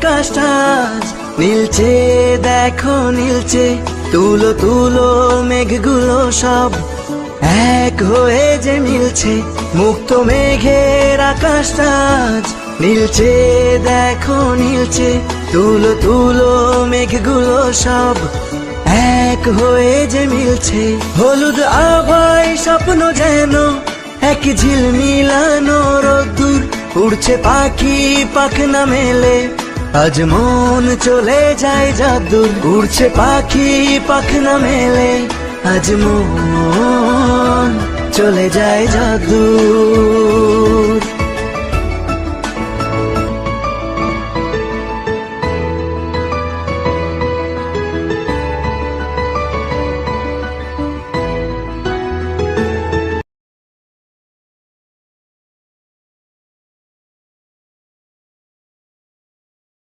আকাশটা আজ নীলচে, দেখো নীলচে, তুলো তুলো মেঘগুলো সব এক হয়ে যে মিলছে। মুক্ত মেঘের আকাশটা আজ নীলচে, দেখো নীলচে, তুলো তুলো মেঘগুলো সব এক হয়ে যে মিলছে। হলুদ আভায় স্বপ্ন যেন এক ঝিলমিলানো রোদ্দুর, উড়ছে পাখি পাখনা মেলে, আজ মন চলে যায় যাদুর। উড়ছে পাখি পাখনা মেলে, আজ মন চলে যায় যাদুর।